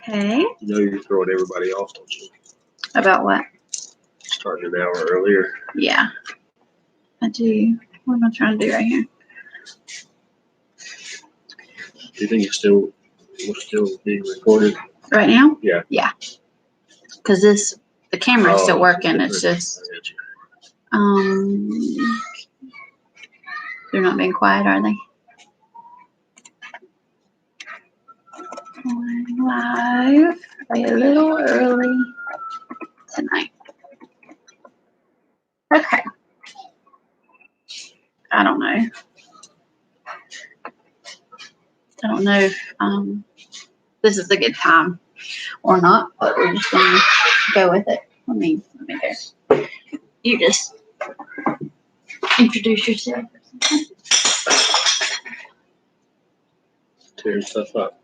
Okay. You know you're throwing everybody off, don't you? About what? Starting an hour earlier. Yeah. I do. What am I trying to do right here? Do you think we're still being recorded? Right now? Yeah. Yeah. Because the camera's still working. It's just, they're not being quiet, are they? Live a little early tonight. Okay. I don't know if this is a good time or not, but we're just gonna go with it. Let me go. You just introduce yourself. Tearing stuff up.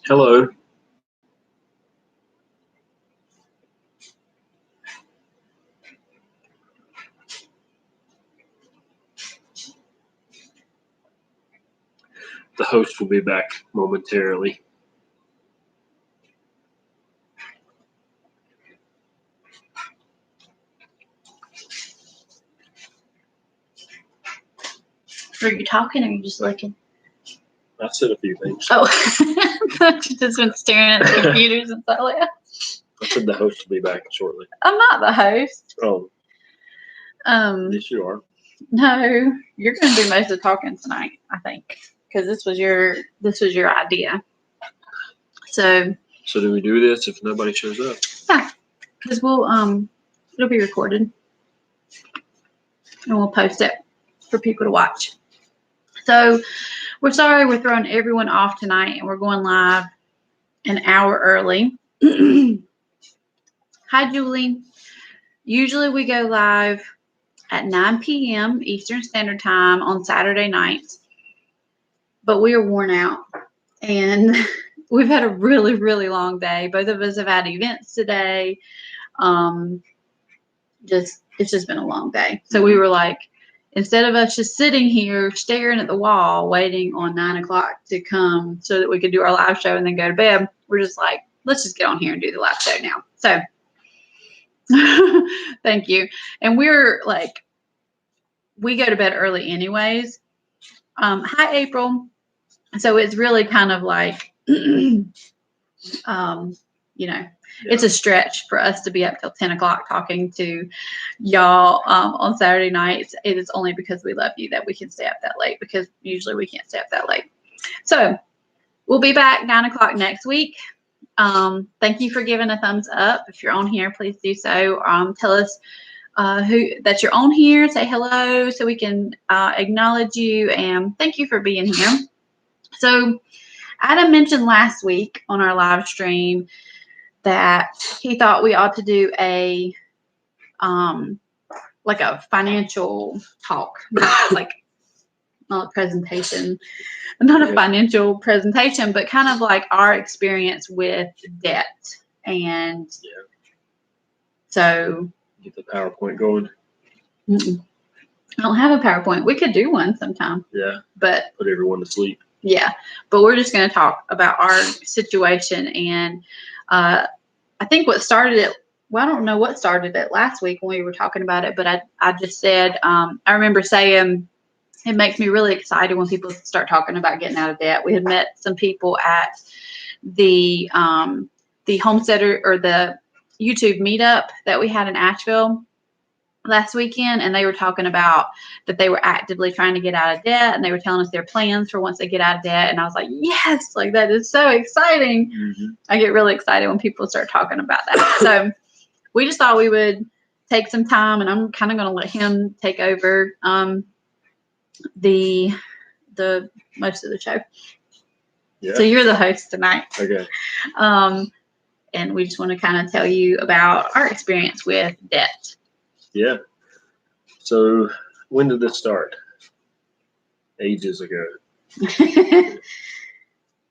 Hello. The host will be back momentarily. Are you talking or are you just looking? I said a few things. Oh, I just been staring at the computers and stuff like that. I said the host will be back shortly. I'm not the host. Oh. Yes, you are. No, you're going to do most of the talking tonight, I think, because this was your idea. So do we do this if nobody shows up? Yeah, because it'll be recorded and we'll post it for people to watch. So we're sorry we're throwing everyone off tonight and we're going live an hour early. Hi, Julie. Usually we go live at 9 p.m. Eastern Standard Time on Saturday nights, but we are worn out and we've had a really, really long day. Both of us have had events today. It's just been a long day. So we were like, instead of us just sitting here staring at the wall, waiting on 9 o'clock to come so that we could do our live show and then go to bed, we're just like, let's just get on here and do the live show now. So thank you. And we're like, we go to bed early anyways. Hi, April. So it's really kind of like, it's a stretch for us to be up till 10 o'clock talking to y'all on Saturday nights. It is only because we love you that we can stay up that late, because usually we can't stay up that late. So we'll be back 9 o'clock next week. Thank you for giving a thumbs up. If you're on here, please do so. Tell us that you're on here. Say hello so we can acknowledge you, and thank you for being here. So Adam mentioned last week on our live stream that he thought we ought to do a financial talk, not a presentation, not a financial presentation, but kind of like our experience with debt. And so get the PowerPoint going. I don't have a PowerPoint. We could do one sometime. Yeah. But put everyone to sleep. Yeah. But we're just going to talk about our situation. And I think what started it, I don't know what started it last week when we were talking about it, but I just said, I remember saying, it makes me really excited when people start talking about getting out of debt. We had met some people at the homesteader or the YouTube meetup that we had in Asheville last weekend, and they were talking about that they were actively trying to get out of debt, and they were telling us their plans for once they get out of debt. And I was like, yes, like that is so exciting. Mm-hmm. I get really excited when people start talking about that. So we just thought we would take some time, and I'm kind of going to let him take over the most of the show. Yeah. So you're the host tonight. Okay. And we just want to kind of tell you about our experience with debt. Yeah. So when did this start? Ages ago.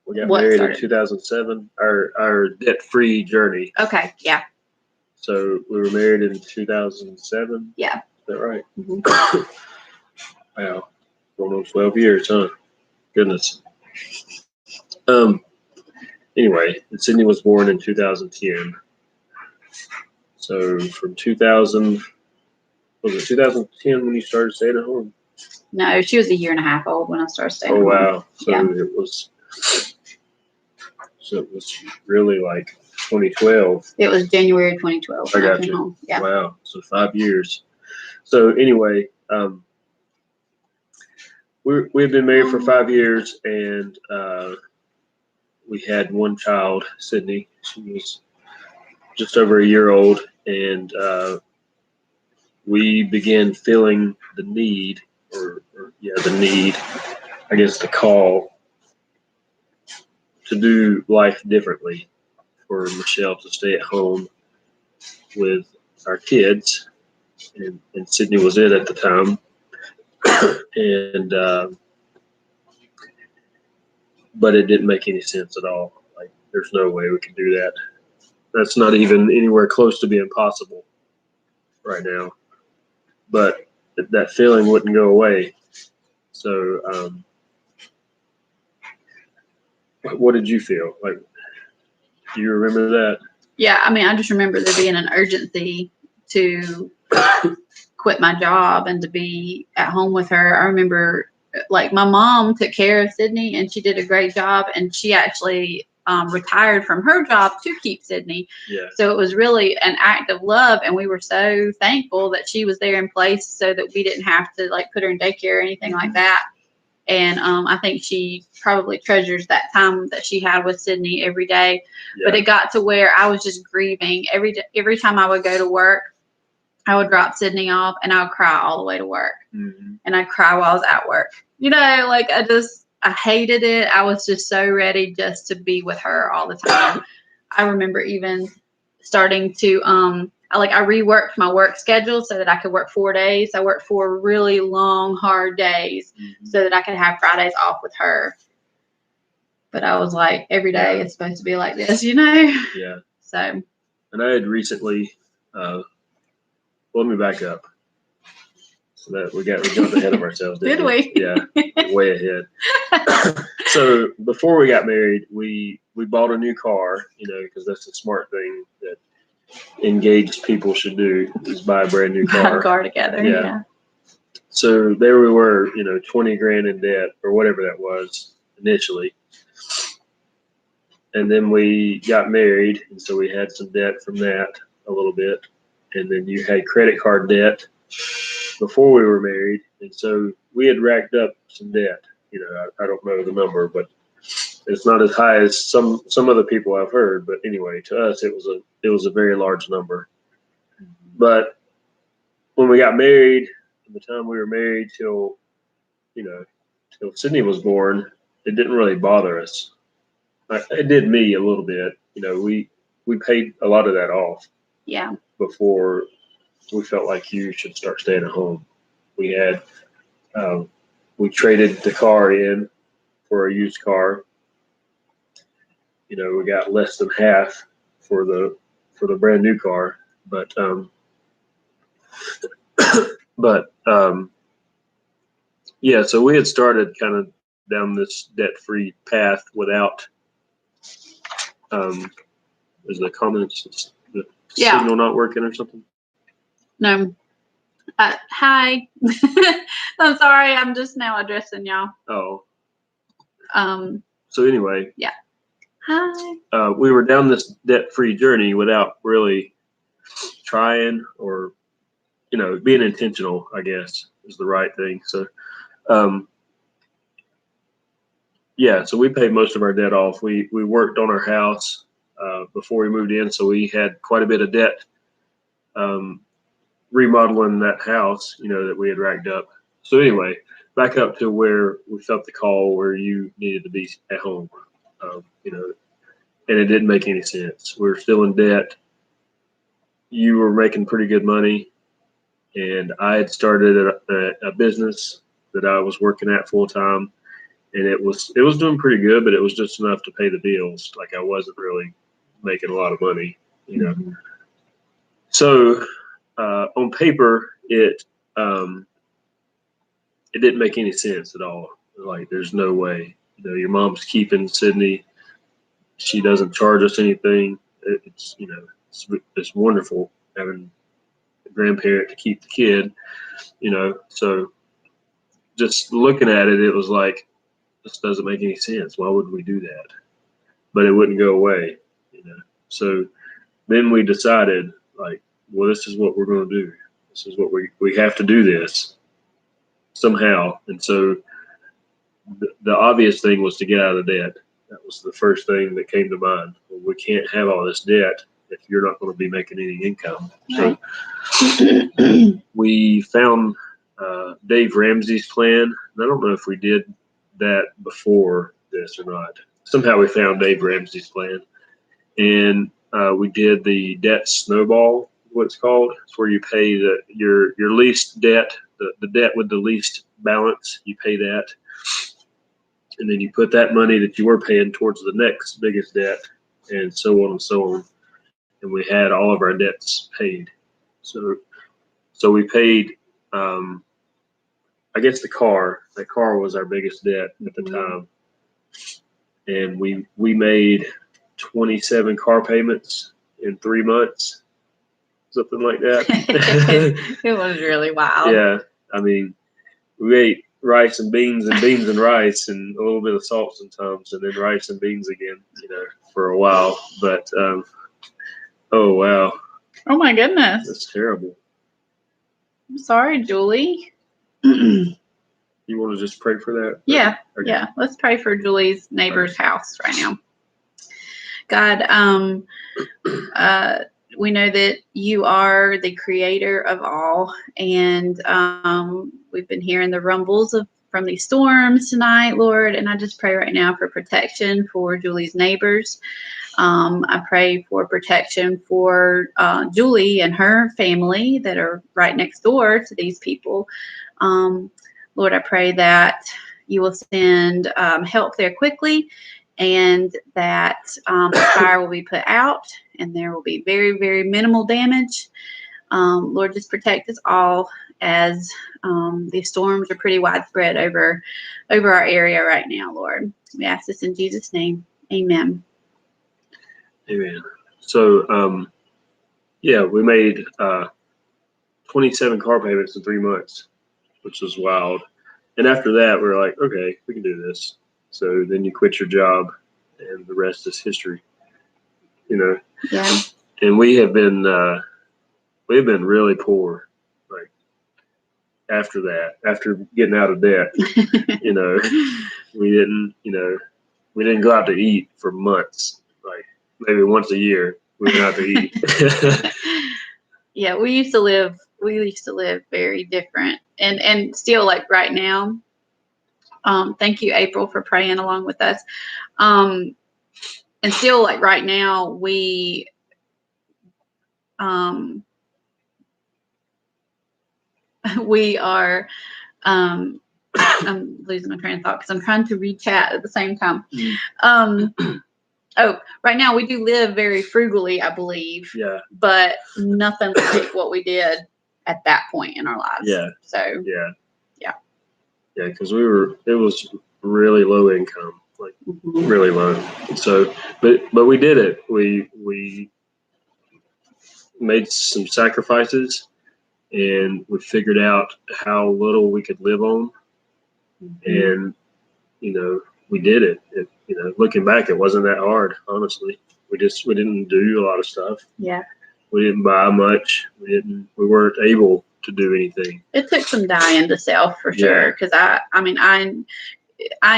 We got married in 2007. Our debt-free journey. Okay. Yeah. So we were married in 2007. Yeah. Is that right? Mm-hmm. Wow. Going on 12 years, huh? Goodness. Anyway, Sydney was born in 2010. So from 2000, was it 2010 when you started staying at home? No, she was a year and a half old when I started staying Oh, home. wow. So Yeah. it was really like 2012. It was January 2012 I when I got came you. home. Yeah. Wow. So 5 years. So anyway, we've been married for 5 years, and we had one child, Sydney. She was just over a year old, and we began feeling the need, I guess the call to do life differently, for Michelle to stay at home with our kids, and Sydney was it at the time, and but it didn't make any sense at all. Like, there's no way we could do that. That's not even anywhere close to being possible right now. But that feeling wouldn't go away. So, what did you feel like? Do you remember that? Yeah, I mean, I just remember there being an urgency to quit my job and to be at home with her. I remember, like, my mom took care of Sydney, and she did a great job, and she actually retired from her job to keep Sydney. Yeah. So it was really an act of love, and we were so thankful that she was there in place so that we didn't have to, like, put her in daycare or anything like that. And I think she probably treasures that time that she had with Sydney every day. Yeah. But it got to where I was just grieving every time I would go to work. I would drop Sydney off, and I would cry all the way to work. Mm-hmm. And I'd cry while I was at work. You know, like, I hated it. I was just so ready just to be with her all the time. I remember even starting to I reworked my work schedule so that I could work 4 days. I worked 4 really long, hard days so that I could have Fridays off with her. But I was like, every day is supposed to be like this, you know? Yeah. So. And I had recently, let me back up. So that we jumped ahead of ourselves. Did we? Yeah, way ahead. So before we got married, we bought a new car, because that's a smart thing that engaged people should do, is buy a brand new car. Buy a car together. Yeah. So there we were, 20 grand in debt or whatever that was initially. And then we got married, and so we had some debt from that a little bit. And then you had credit card debt before we were married, and so we had racked up some debt. I don't know the number, but it's not as high as some other people I've heard. But anyway, to us, it was a very large number. But when we got married, from the time we were married till Sydney was born, it didn't really bother us. It did me a little bit. We paid a lot of that off. Yeah. Before we felt like you should start staying at home. We had, we traded the car in for a used car. We got less than half for the brand new car, but yeah. So we had started kind of down this debt-free path without. Is the comments the signal not working or something? No. Hi. I'm sorry. I'm just now addressing y'all. Oh. So anyway. Yeah. Hi. We were down this debt-free journey without really trying or, being intentional, I guess, is the right thing. So, so we paid most of our debt off. We worked on our house before we moved in, so we had quite a bit of debt remodeling that house, that we had racked up. So anyway, back up to where we felt the call where you needed to be at home, and it didn't make any sense. We were still in debt. You were making pretty good money, and I had started a business that I was working at full time, and it was doing pretty good, but it was just enough to pay the bills. Like, I wasn't really making a lot of money, Mm-hmm. So on paper, it didn't make any sense at all. Like, there's no way you know, your mom's keeping Sydney. She doesn't charge us anything. It's, you know, it's wonderful having a grandparent to keep the kid, you know. So just looking at it, it was like, this doesn't make any sense. Why would we do that? But it wouldn't go away, you know. So then we decided, like, well, this is what we're going to do. This is what we have to do this somehow. And so the obvious thing was to get out of debt. That was the first thing that came to mind. Well, we can't have all this debt if you're not going to be making any income. Right. So we found Dave Ramsey's plan. And I don't know if we did that before this or not. Somehow we found Dave Ramsey's plan. And we did the debt snowball, what it's called. It's where you pay your least debt, the debt with the least balance, you pay that. And then you put that money that you were paying towards the next biggest debt, and so on and so on. And we had all of our debts paid. So we paid, I guess, the car. That car was our biggest debt at the time. And we made 27 car payments in 3 months, something like that. It was really wild. Yeah, I mean, we ate rice and beans and rice and a little bit of salt sometimes, and then rice and beans again, you know, for a while. But oh wow, Oh my goodness. that's terrible. I'm sorry, Julie. You want to just pray for that? Yeah. Okay. Yeah. Let's pray for Julie's neighbor's house right now. God, we know that you are the creator of all, and we've been hearing the rumbles from these storms tonight, Lord, and I just pray right now for protection for Julie's neighbors. I pray for protection for Julie and her family that are right next door to these people. Lord, I pray that you will send help there quickly, and that the fire will be put out and there will be very, very minimal damage. Lord, just protect us all as these storms are pretty widespread over our area right now, Lord. We ask this in Jesus' name. Amen. Amen. So, yeah, we made 27 car payments in 3 months, which was wild. And after that, we were like, okay, we can do this. So then you quit your job, and the rest is history. You know. Yeah. And we have been really poor. Like after that, after getting out of debt, you know, we didn't go out to eat for months. Like maybe once a year we went out to eat. Yeah, we used to live very different, and still, like right now. Thank you, April, for praying along with us. And still, like right now, we we are. I'm losing my train of thought because I'm trying to read chat at the same time. Oh, right now we do live very frugally, I believe. Yeah. But nothing like what we did at that point in our lives. Yeah. So. Yeah. Yeah. Yeah, because it was really low income, like really low. So, but we did it. We made some sacrifices, and we figured out how little we could live on, and you know, we did it. You know, looking back, it wasn't that hard, honestly. We didn't do a lot of stuff. Yeah. We didn't buy much. We weren't able to do anything. It took some dying to self for sure. Because I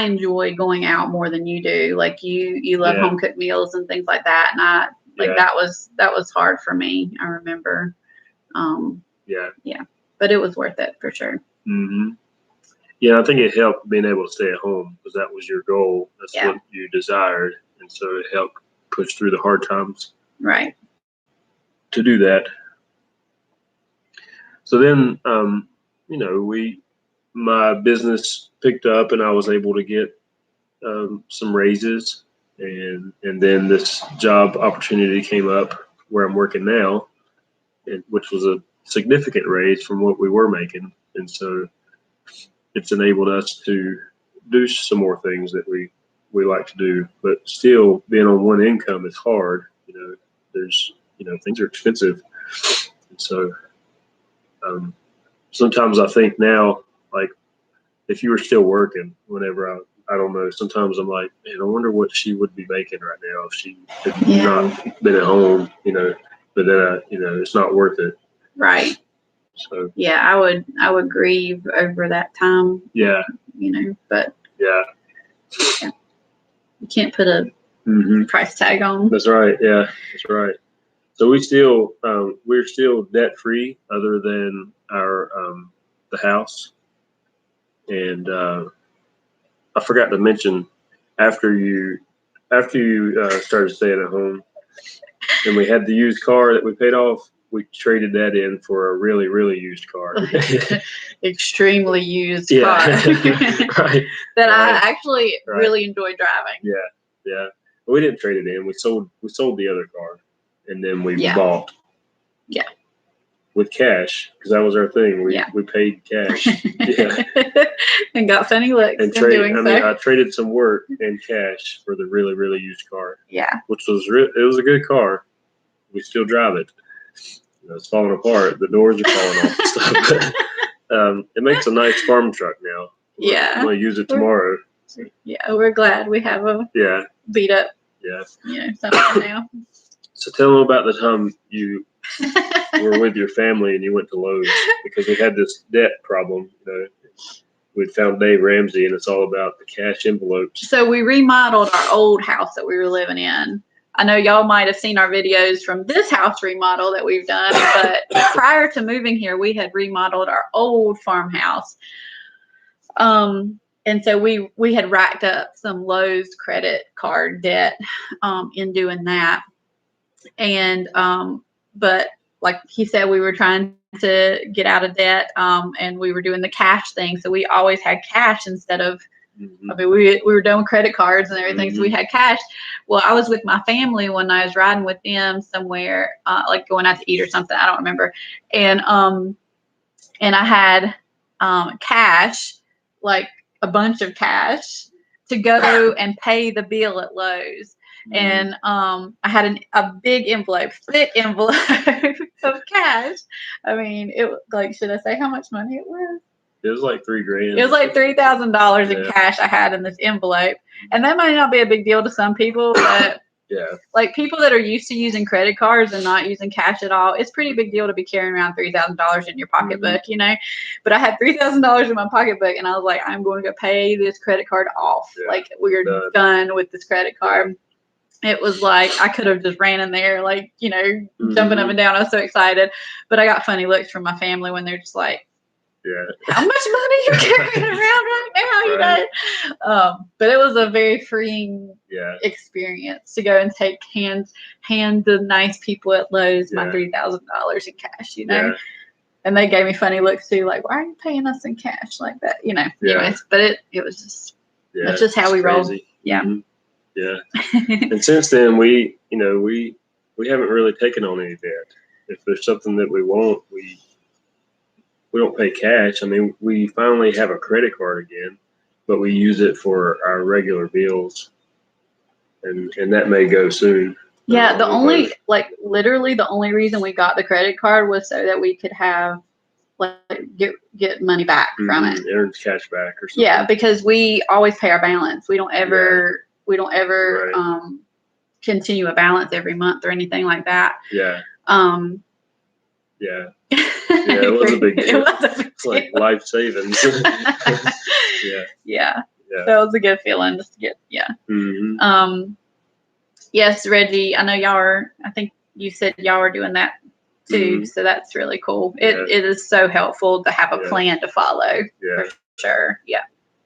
enjoy going out more than you do. Like you love home cooked meals and things like that, and that was hard for me. I remember. Yeah, but it was worth it for sure. Mm-hmm. Yeah, I think it helped being able to stay at home because that was your goal. That's what you desired, and so it helped push through the hard times. Right. To do that. So then, you know, my business picked up, and I was able to get some raises, and then this job opportunity came up where I'm working now, which was a significant raise from what we were making, and so it's enabled us to do some more things that we like to do, but still being on one income is hard. There's things are expensive, and so sometimes I think now, like if you were still working, whenever I don't know, sometimes I'm like, man, I wonder what she would be making right now if she had not been at home, But then it's not worth it. Right. So yeah, I would grieve over that time. Yeah. But Yeah. You can't put a price tag on. That's right. Yeah, that's right. So we're still debt free, other than our the house. And I forgot to mention, after you started staying at home, and we had the used car that we paid off, we traded that in for a really, really used car. Extremely used Yeah. car. Right. That I Right. actually Right. really enjoy driving. Yeah. Yeah. But we didn't trade it in. We sold the other car, and then we bought. Yeah. With cash, because that was our thing. We paid cash. Yeah. And got funny looks And I traded some work and cash for the really, really used car. Yeah. Which was it was a good car. We still drive it. It's falling apart. The doors are falling off and stuff. But it makes a nice farm truck now. I'm gonna use it tomorrow. Yeah, we're glad we have a beat up. Yeah. Something now. So tell them about the time you were with your family and you went to Lowe's, because we had this debt problem. We'd found Dave Ramsey, and it's all about the cash envelopes. So we remodeled our old house that we were living in. I know y'all might have seen our videos from this house remodel that we've done, but prior to moving here, we had remodeled our old farmhouse. And so we had racked up some Lowe's credit card debt in doing that. And but like he said, we were trying to get out of debt, and we were doing the cash thing. So we always had cash instead of, I mean, we were done with credit cards and everything, so we had cash. Well, I was with my family when I was riding with them somewhere, like going out to eat or something. I don't remember. And I had cash, like a bunch of cash, to go and pay the bill at Lowe's. And I had a big envelope, thick envelope of cash. I mean, should I say how much money it was? It was like $3,000. It was like $3,000 in cash I had in this envelope. And that might not be a big deal to some people, but like people that are used to using credit cards and not using cash at all, it's a pretty big deal to be carrying around $3,000 in your pocketbook, But I had $3,000 in my pocketbook, and I was like, I'm going to go pay this credit card off. Like, we're done with this credit card. It was like I could have just ran in there, like, jumping up and down. I was so excited. But I got funny looks from my family when they're just like, how much money you carrying around right now, But it was a very freeing experience to go and hand the nice people at Lowe's my $3,000 in cash, And they gave me funny looks too, like, why are you paying us in cash like that? Anyways, but it was just that's just how we roll. Yeah. Yeah. And since then we haven't really taken on any debt. If there's something that we want, we don't pay cash. I mean, we finally have a credit card again, but we use it for our regular bills, and that may go soon. Yeah, literally the only reason we got the credit card was so that we could have get money back from it. Earn cash back or something. Yeah, because we always pay our balance. We don't ever continue a balance every month or anything like that. Yeah. Yeah. Yeah, it was a big deal. It's like life savings. Yeah. That was a good feeling just to get, yes, Reggie, I know I think you said y'all are doing that too. So that's really cool. It is so helpful to have a plan to follow. Yeah. For sure. Yeah.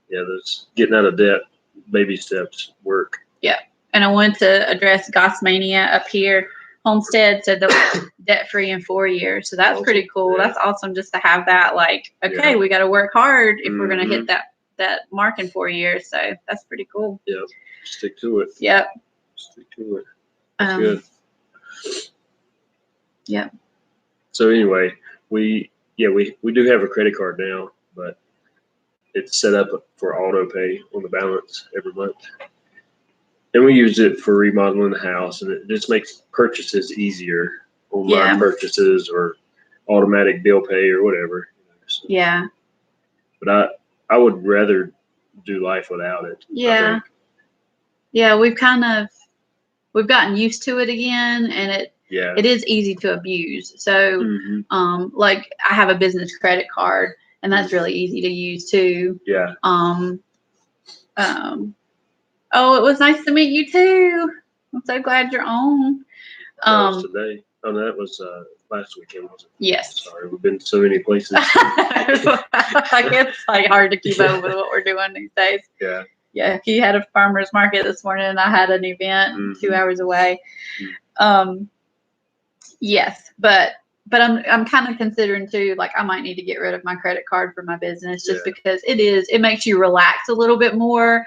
Yeah, there's getting out of debt, baby steps work. Yeah. And I wanted to address Gossmania up here. Homestead said that debt free in 4 years. So that's pretty cool. Yeah. That's awesome just to have that, like, okay, we got to work hard if we're going to hit that mark in 4 years. So that's pretty cool. Yeah. Stick to it. Yep. Stick to it. That's good. Yeah. So anyway, we do have a credit card now, but it's set up for auto pay on the balance every month. And we use it for remodeling the house, and it just makes purchases easier, online purchases or automatic bill pay or whatever. So, Yeah. But I would rather do life without it. Yeah. Yeah, we've gotten used to it again, and it is easy to abuse. So, like I have a business credit card, and that's really easy to use too. Yeah. Oh, it was nice to meet you too. I'm so glad you're on. That was today. Oh, no, that was last weekend, wasn't it? Yes. Sorry, we've been to so many places. It's like hard to keep up with what we're doing these days. Yeah. Yeah, he had a farmer's market this morning, and I had an event 2 hours away. Yes, but I'm kind of considering too, like I might need to get rid of my credit card for my business just because it makes you relax a little bit more.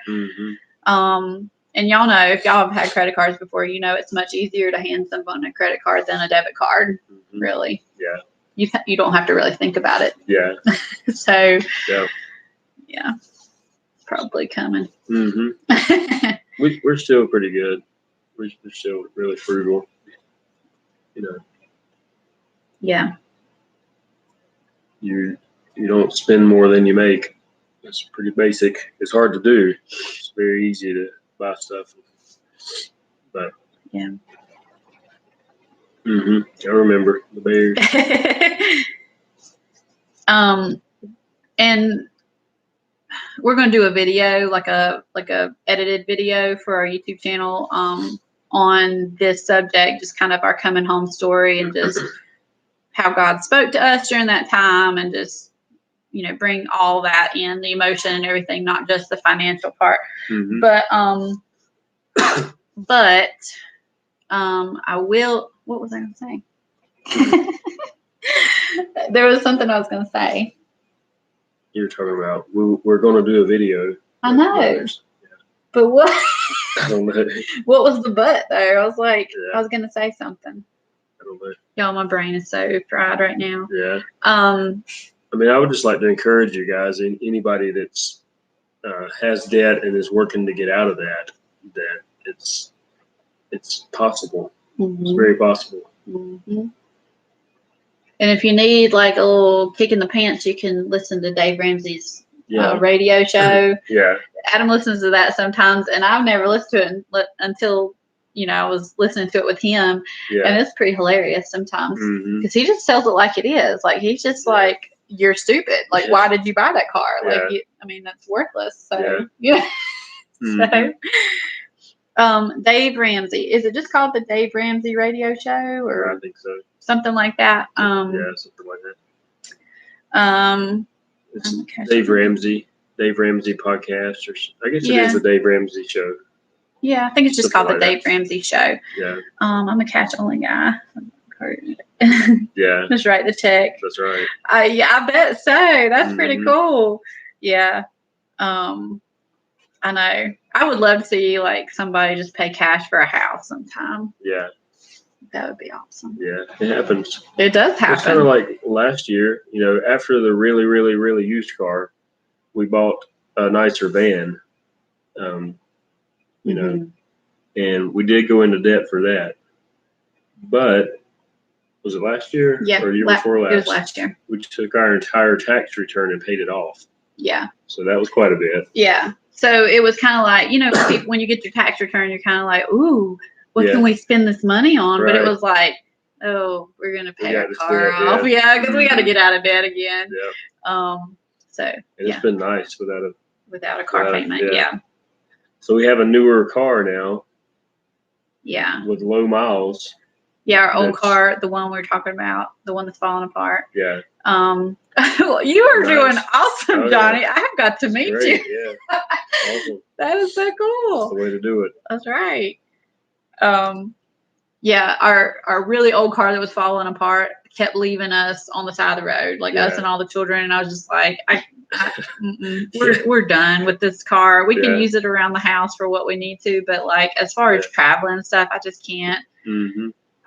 And y'all know, if y'all have had credit cards before, you know it's much easier to hand someone a credit card than a debit card. Really. Yeah. You don't have to really think about it. Yeah. So. Yeah. Probably coming. We're still pretty good. We're still really frugal. You know. Yeah. You don't spend more than you make. It's pretty basic. It's hard to do. It's very easy to buy stuff, but yeah. I remember the Bears. And we're going to do a video, like a edited video for our YouTube channel, on this subject, just kind of our coming home story and just how God spoke to us during that time, and just, you know, bring all that in, the emotion and everything, not just the financial part. But I will. What was I going to say? There was something I was going to say. You were talking about we're going to do a video. I know. But what? I don't know. What was the but there? I was like, I was going to say something. I don't know. Y'all, my brain is so fried right now. Yeah. I mean, I would just like to encourage you guys, and anybody that's has debt and is working to get out of that it's possible. It's very possible. And if you need like a little kick in the pants, you can listen to Dave Ramsey's radio show. Adam listens to that sometimes, and I've never listened to it until, you know, I was listening to it with him. And it's pretty hilarious sometimes because he just tells it like it is. Like, he's just like, you're stupid. Like, why did you buy that car? Like, I mean, that's worthless. So, So, Dave Ramsey. Is it just called the Dave Ramsey Radio Show, or I think so. Something like that? Something like that. It's Dave Ramsey podcast, or I guess it is the Dave Ramsey Show. Yeah, I think it's just called the Dave Ramsey Show. Yeah. I'm a cash-only guy. Yeah. Just write the check. That's right. I bet so. That's pretty cool. Yeah. I know. I would love to see like somebody just pay cash for a house sometime. Yeah. That would be awesome. Yeah, it happens. It does happen. It's kind of like last year, you know, after the really, really, really used car, we bought a nicer van, you know, and we did go into debt for that. But was it last year? Yeah. Or the year before last? It was last year. We took our entire tax return and paid it off. Yeah. So that was quite a bit. Yeah. So it was kind of like, you know, when you get your tax return, you're kind of like, ooh, what can we spend this money on? Right. But it was like, oh, we're going to pay our car off. Debt. Yeah, because we got to get out of debt again. Yeah. So it's been nice without a car payment. Yeah. So we have a newer car now. Yeah. With low miles. Yeah, our old car, the one we were talking about, the one that's falling apart. Yeah. You are doing awesome, Johnny. Yeah. I've got to meet you. Yeah. Awesome. That is so cool. That's the way to do it. That's right. Yeah, our really old car that was falling apart kept leaving us on the side of the road, like us and all the children. And I was just like, we're done with this car. We can use it around the house for what we need to, but like as far as traveling and stuff, I just can't.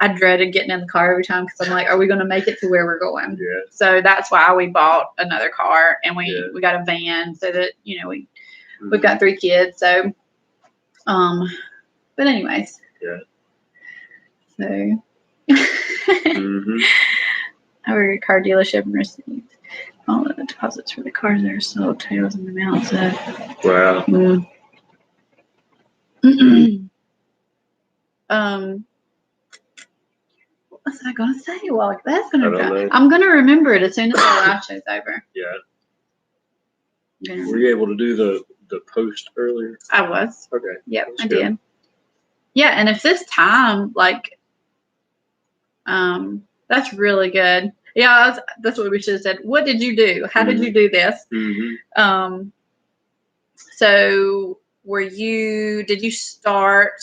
I dreaded getting in the car every time because I'm like, are we going to make it to where we're going? Yeah. So that's why we bought another car, and we Yeah. got a van so that, you know, Mm-hmm. we've got 3 kids. So, but anyways. Yeah. So, Mm-hmm. our car dealership received all of the deposits for the cars that are sold, tails and amounts of. Wow. What was I gonna say? Well, that's I gonna. don't know. I'm gonna remember it as soon as the live show's over. Yeah. Yeah. Were you able to do the post earlier? I was. Okay. Yep, That's I good. did. Yeah, and if this time, like, that's really good. Yeah, that's what we should have said. What did you do? How did you do this? Mm-hmm. So did you start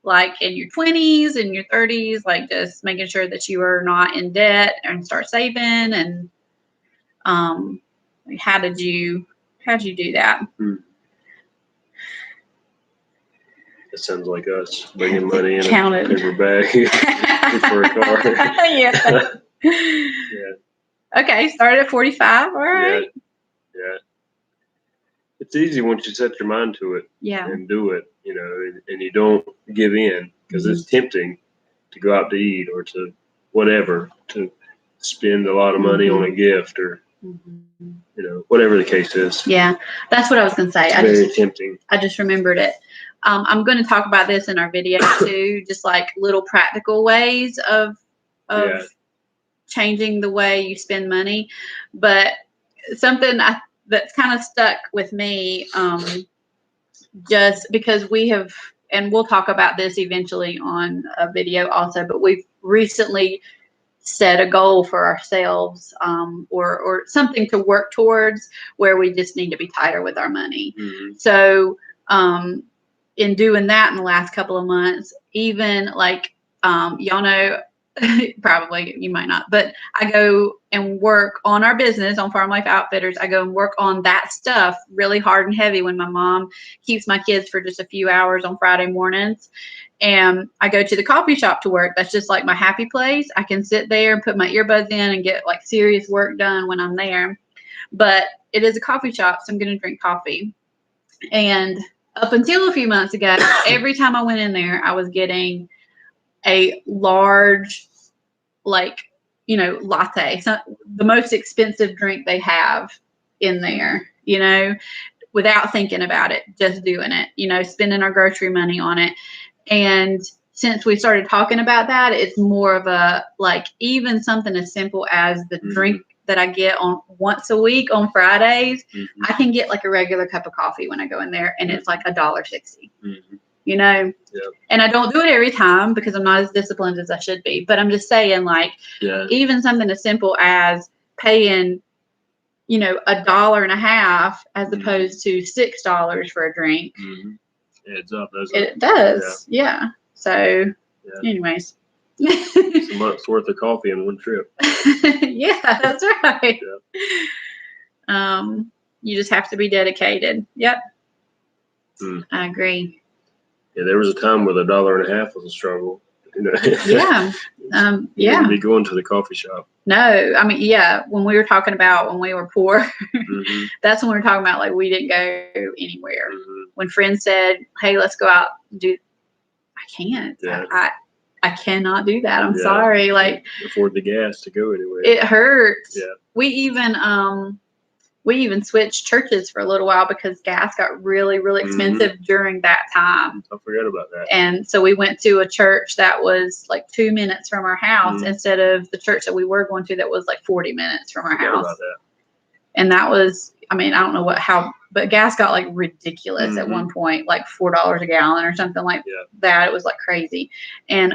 like in your 20s and your 30s, like just making sure that you are not in debt and start saving? And how did you do that? It sounds like us bringing money in Counted. a paper bag for a car. Yeah. Yeah. Okay, started at 45. All right. Yeah. It's easy once you set your mind to it Yeah. and do it, you know, and you don't give in, because it's tempting to go out to eat or to whatever, to spend a lot of money on a gift or, you know, whatever the case is. Yeah, that's what I was going to say. It's very tempting. I just remembered it. I'm going to talk about this in our video too, just like little practical ways of changing the way you spend money. But something that's kind of stuck with me, just because we have, and we'll talk about this eventually on a video also, but we've recently set a goal for ourselves, or something to work towards, where we just need to be tighter with our money. So in doing that in the last couple of months, even like, y'all know, probably you might not, but I go and work on our business on Farm Life Outfitters. I go and work on that stuff really hard and heavy when my mom keeps my kids for just a few hours on Friday mornings. And I go to the coffee shop to work. That's just like my happy place. I can sit there and put my earbuds in and get like serious work done when I'm there. But it is a coffee shop, so I'm going to drink coffee. And up until a few months ago, every time I went in there, I was getting a large, like, you know, latte, the most expensive drink they have in there, you know, without thinking about it, just doing it, you know, spending our grocery money on it. And since we started talking about that, it's more of a, like, even something as simple as the drink that I get on once a week on Fridays, I can get like a regular cup of coffee when I go in there, and it's like $1.60. You know, and I don't do it every time because I'm not as disciplined as I should be. But I'm just saying, like, even something as simple as paying, you know, $1.50 as opposed to $6 for a drink. Adds up, doesn't it? It does, yeah. So, anyways. It's a month's worth of coffee in one trip. Yeah, that's right. You just have to be dedicated. Yep. I agree. Yeah, there was a time where $1.50 was a struggle. You know? Yeah. You wouldn't be going to the coffee shop. No, I mean, yeah. When we were talking about when we were poor, that's when we were talking about, like, we didn't go anywhere. When friends said, "Hey, let's go out and do," I can't. I cannot do that. I'm sorry. Like, afford the gas to go anywhere. It hurts. Yeah. We even switched churches for a little while because gas got really, really expensive during that time. I forgot about that. And so we went to a church that was like 2 minutes from our house instead of the church that we were going to that was like 40 minutes from our house. About that. And that was, I mean, I don't know but gas got like ridiculous at one point, like $4 a gallon or something like that. It was like crazy. And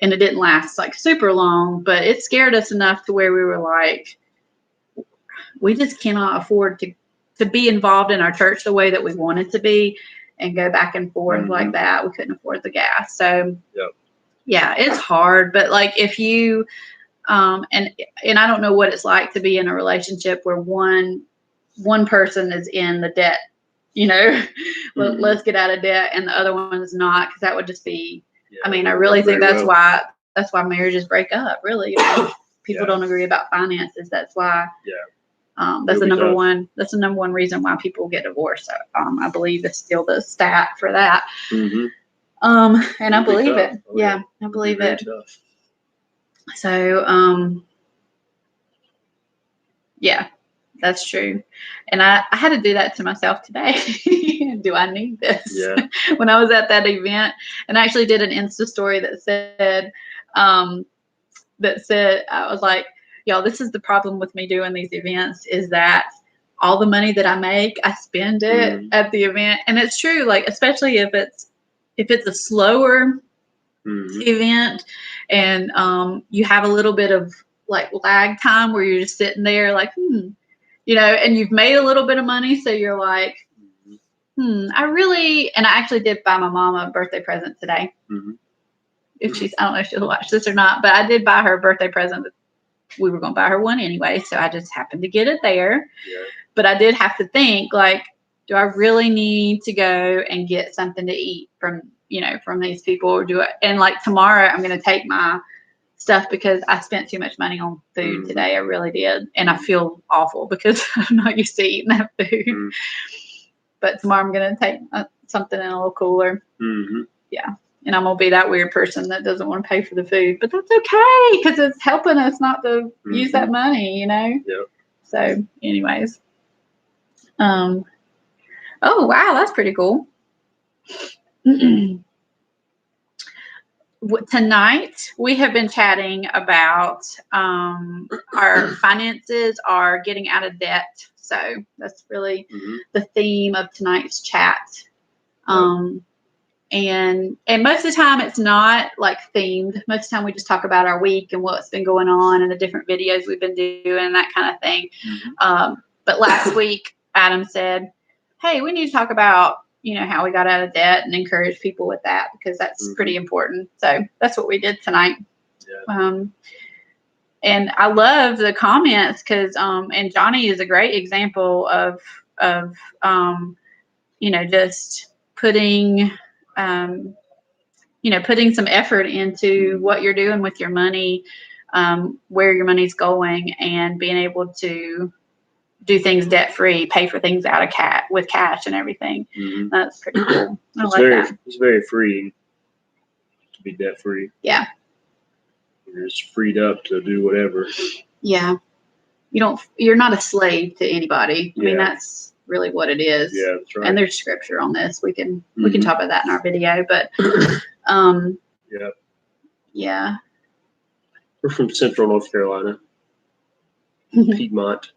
it didn't last like super long, but it scared us enough to where we were like, we just cannot afford to be involved in our church the way that we wanted to be and go back and forth like that. We couldn't afford the gas. So yeah, it's hard. But like, if you, and I don't know what it's like to be in a relationship where one person is in the debt, you know, let's get out of debt, and the other one is not, because that would just be Yeah, I mean, I really think very that's why marriages break up. Really, people don't agree about finances. That's why. Yeah. That's It'll the be number tough. one. That's the number one reason why people get divorced. So, I believe it's still the stat for that. Mm-hmm. And I It'll be believe tough. it. Oh, Yeah, yeah. I It'll be believe very it. tough. So, yeah, that's true. And I had to do that to myself today. Do I need this? Yeah. When I was at that event, and I actually did an Insta story that said, I was like, y'all, this is the problem with me doing these events is that all the money that I make, I spend it at the event. And it's true, like, especially if it's a slower event and you have a little bit of like lag time where you're just sitting there like, and you've made a little bit of money. So you're like, and I actually did buy my mom a birthday present today. I don't know if she'll watch this or not, but I did buy her a birthday present. We were going to buy her one anyway, so I just happened to get it there. Yeah. But I did have to think, like, do I really need to go and get something to eat from these people, or do I? And like tomorrow, I'm going to take my stuff because I spent too much money on food today. I really did, and I feel awful because I'm not used to eating that food. But tomorrow, I'm going to take something in a little cooler. Yeah. And I'm going to be that weird person that doesn't want to pay for the food. But that's okay because it's helping us not to use that money, Yep. So anyways. Oh, wow. That's pretty cool. Tonight, we have been chatting about our finances, our getting out of debt. So that's really the theme of tonight's chat. And most of the time it's not like themed. Most of the time we just talk about our week and what's been going on and the different videos we've been doing and that kind of thing. But last week, Adam said, hey, we need to talk about, how we got out of debt and encourage people with that because that's pretty important. So that's what we did tonight. Yeah. And I love the comments because, and Johnny is a great example of just putting, putting some effort into what you're doing with your money, where your money's going, and being able to do things debt free, pay for things out of with cash and everything. That's pretty cool. It's very freeing to be debt free. Yeah. You're just freed up to do whatever. Yeah. You're not a slave to anybody. I mean, that's really what it is. Yeah, that's right. And there's scripture on this. We can talk about that in our video, but yeah. We're from Central North Carolina. Piedmont.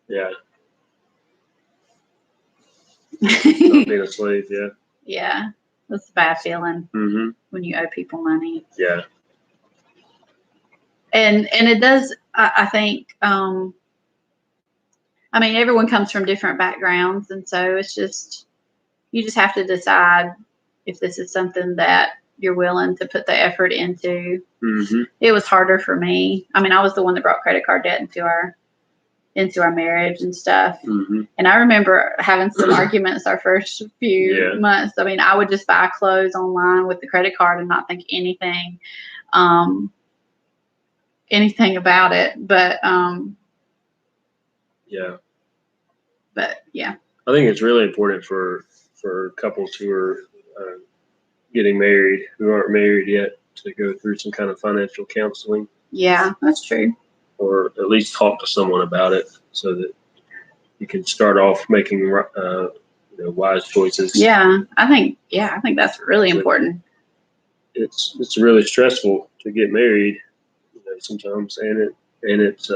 Yeah. Not being a slave, yeah. Yeah. That's a bad feeling when you owe people money. Yeah. And it does, I think, everyone comes from different backgrounds. And so you just have to decide if this is something that you're willing to put the effort into. It was harder for me. I was the one that brought credit card debt into our marriage and stuff. And I remember having some arguments our first few months. I would just buy clothes online with the credit card and not think anything about it. But yeah. I think it's really important for couples who are getting married, who aren't married yet, to go through some kind of financial counseling. Yeah, that's true. Or at least talk to someone about it so that you can start off making wise choices. Yeah, I think that's really important. It's really stressful to get married, sometimes, and it's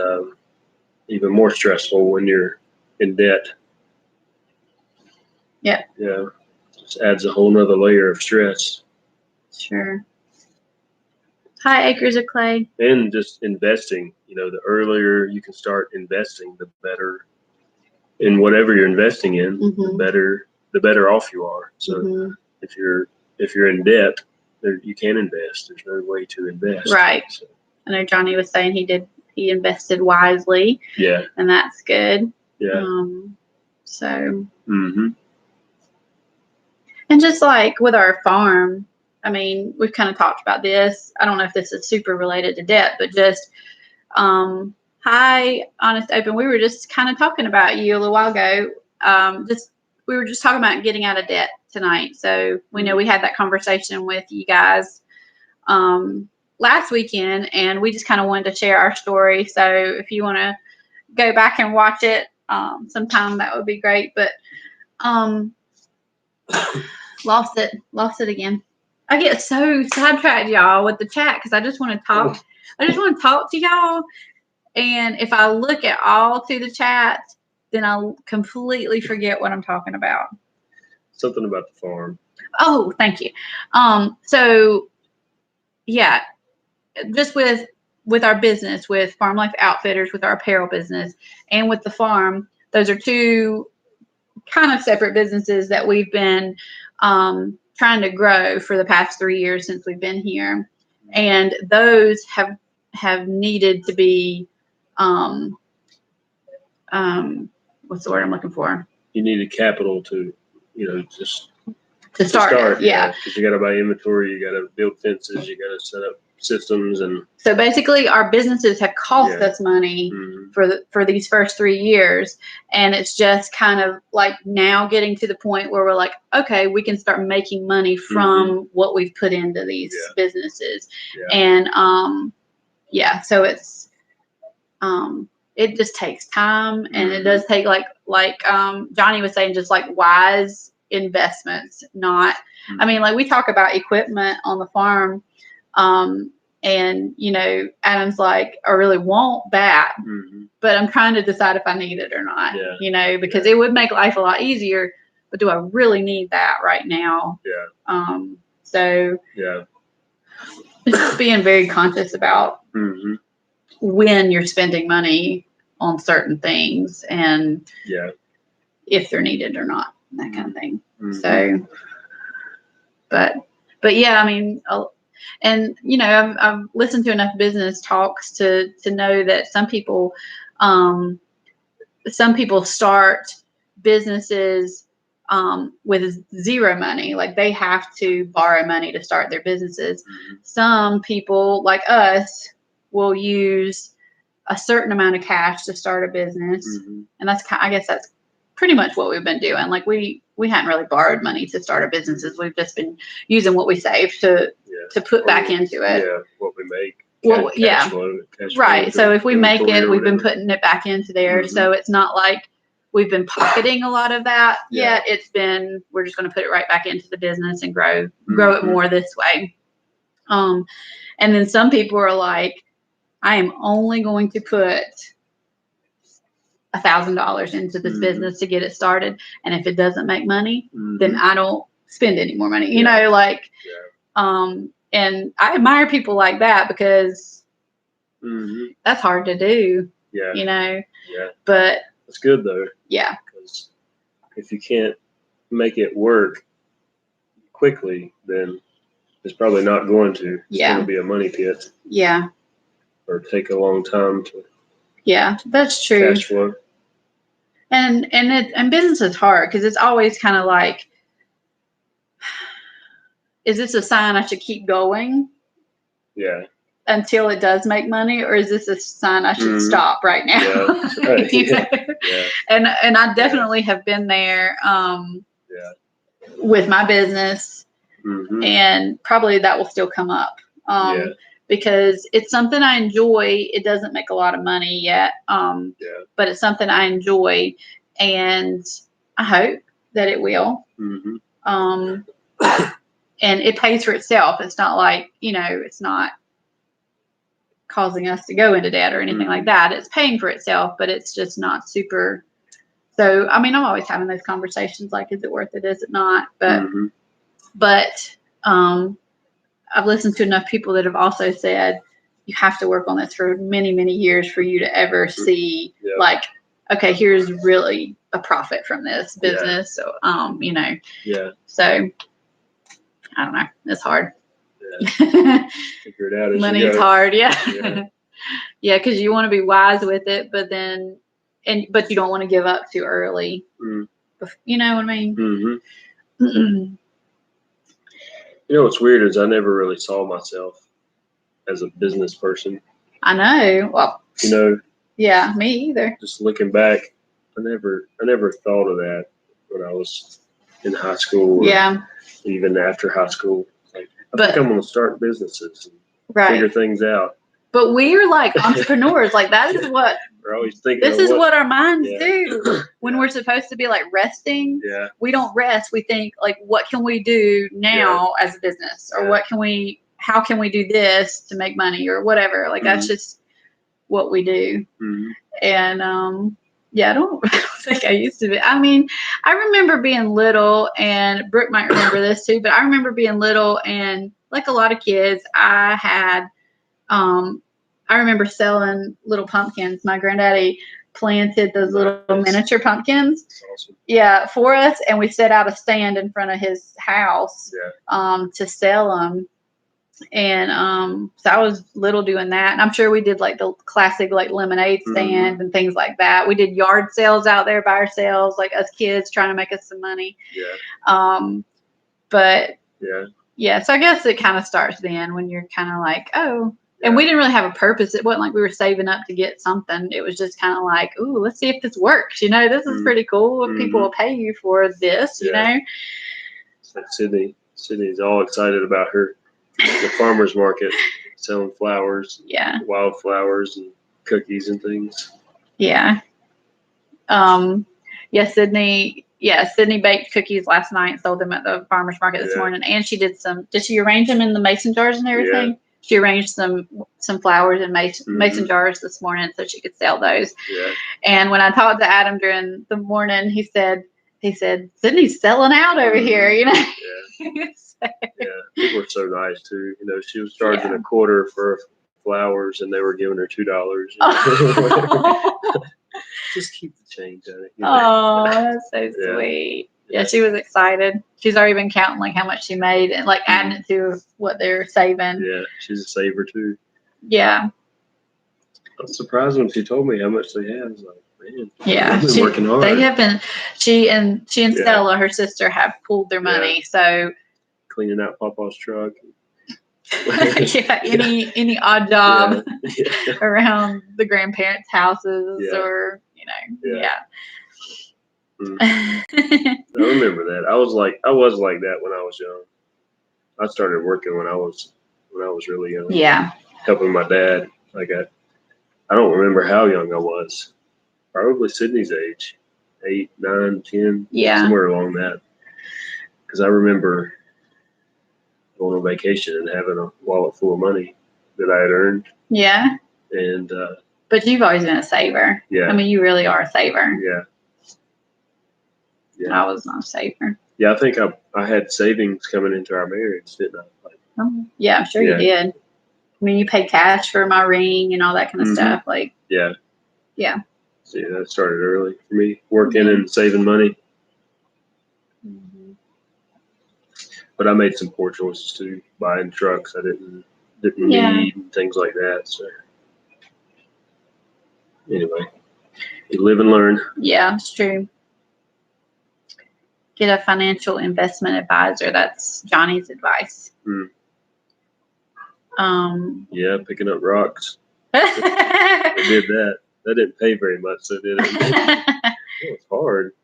even more stressful when you're in debt. Yeah. Yeah. Just adds a whole nother layer of stress. Sure. Hi, Acres of Clay. And just investing, the earlier you can start investing, the better in whatever you're investing in, the better off you are. So if you're in debt, you can invest. There's no way to invest. Right. So. I know Johnny was saying he invested wisely. Yeah. And that's good. Yeah. So. And just like with our farm, I mean, we've kind of talked about this. I don't know if this is super related to debt, but just hi, honest open. We were just kind of talking about you a little while ago. We were just talking about getting out of debt tonight. So we know we had that conversation with you guys last weekend, and we just kind of wanted to share our story. So if you want to go back and watch it sometime, that would be great. But lost it again. I get so sidetracked, y'all, with the chat because I just want to talk. I just want to talk to y'all. And if I look at all through the chat, then I'll completely forget what I'm talking about. Something about the farm. Oh, thank you. So yeah, just with our business, with Farm Life Outfitters, with our apparel business, and with the farm, those are two kind of separate businesses that we've been trying to grow for the past 3 years since we've been here. And those have needed to be what's the word I'm looking for? You needed capital to, just to start. Yeah. Because you got to buy inventory, you got to build fences, you got to set up systems, and so basically our businesses have cost us money for these first 3 years, and it's just kind of like now getting to the point where we're like, okay, we can start making money from what we've put into these businesses. And so it's it just takes time, and it does take like Johnny was saying, just like wise investments. Not I mean, like we talk about equipment on the farm, and Adam's like, I really want that, but I'm trying to decide if I need it or not. Because it would make life a lot easier, but do I really need that right now? So just being very conscious about when you're spending money on certain things, and if they're needed or not, that kind of thing. So but yeah, I mean, and I've listened to enough business talks to know that some people start businesses with zero money, like they have to borrow money to start their businesses. Some people like us will use a certain amount of cash to start a business, and I guess that's pretty much what we've been doing. Like we hadn't really borrowed money to start our businesses. We've just been using what we saved to put back into it. Yeah, what we make. Cash flow, right. So if we make it, we've been putting it back into there. So it's not like we've been pocketing a lot of that yet. It's been, we're just going to put it right back into the business and grow it more this way. And then some people are like, I am only going to put $1,000 into this business to get it started, and if it doesn't make money, then I don't spend any more money. And I admire people like that because that's hard to do. But it's good though. Because if you can't make it work quickly, then it's probably not going to. It's going to be a money pit. Or take a long time to. That's true. Cash flow. And business is hard because it's always kind of like, is this a sign I should keep going? Until it does make money, or is this a sign I should stop right now? And I definitely have been there with my business, and probably that will still come up. Because it's something I enjoy. It doesn't make a lot of money yet, but it's something I enjoy, and I hope that it will. And it pays for itself. It's not like, it's not causing us to go into debt or anything like that. It's paying for itself, but it's just not super. So, I mean, I'm always having those conversations like, is it worth it? Is it not? But I've listened to enough people that have also said you have to work on this for many, many years for you to ever see like, okay, here's really a profit from this business. So, so I don't know. It's hard. Figure it out as Money's hard. Because you want to be wise with it, but you don't want to give up too early. You know what I mean? You know what's weird is I never really saw myself as a business person. I know. Well, You know, yeah, me either. just looking back, I never thought of that when I was in high school or Yeah, even after high school. Like, I but think I'm going to start businesses and right. figure things out. But we're like entrepreneurs. Like that is what We're always thinking. this is what our minds Yeah. do when Yeah. we're supposed to be like resting. Yeah. We don't rest. We think like, what can we do now as a business, or how can we do this to make money or whatever? Like that's just what we do. Mm-hmm. And yeah, I don't think I used to be. I mean, I remember being little, and Brooke might remember this too, but I remember being little and like a lot of kids, I remember selling little pumpkins. My granddaddy planted those little miniature pumpkins. That's awesome. Yeah, for us, and we set out a stand in front of his house to sell them. And so I was little doing that, and I'm sure we did like the classic like lemonade stand and things like that. We did yard sales out there by ourselves, like us kids trying to make us some money. But yeah, so I guess it kind of starts then when you're kind of like, oh. And we didn't really have a purpose. It wasn't like we were saving up to get something. It was just kind of like, ooh, let's see if this works. You know, this is pretty cool. People will pay you for this, you know. It's like Sydney's all excited about the farmer's market, selling flowers, wildflowers and cookies and things. Yeah. Sydney baked cookies last night and sold them at the farmer's market this morning. And she did she arrange them in the mason jars and everything? Yeah. She arranged some flowers in mason jars this morning so she could sell those. Yeah. And when I talked to Adam during the morning, he said, Sydney's selling out over here, you know? Yeah. Yeah. People are so nice too. You know, she was charging a quarter for flowers and they were giving her $2. You know? Just keep the change on it. You know? Oh, that's so sweet. Yeah, she was excited. She's already been counting like how much she made and like adding it to what they're saving. Yeah, she's a saver too. Yeah. I was surprised when she told me how much they had. I was like, man, yeah, they've been working hard. They have been. She and Stella, her sister, have pooled their money. So cleaning out Papa's truck. Any odd job around the grandparents' houses or I remember that. I was like that when I was young. I started working when I was really young. Yeah. Helping my dad. Like I don't remember how young I was. Probably Sydney's age. 8, 9, 10. Yeah. Somewhere along that. Because I remember going on vacation and having a wallet full of money that I had earned. Yeah. And but you've always been a saver. Yeah. I mean, you really are a saver. Yeah. I was not a saver. Yeah, I think I had savings coming into our marriage, didn't I? Yeah, I'm sure you did. I mean, you paid cash for my ring and all that kind of stuff. Like. Yeah. Yeah. So that started early for me, working and saving money. But I made some poor choices too, buying trucks I didn't need and things like that. So anyway, you live and learn. Yeah, it's true. Get a financial investment advisor. That's Johnny's advice. Yeah, picking up rocks. I did that. That didn't pay very much, so did it? It was hard.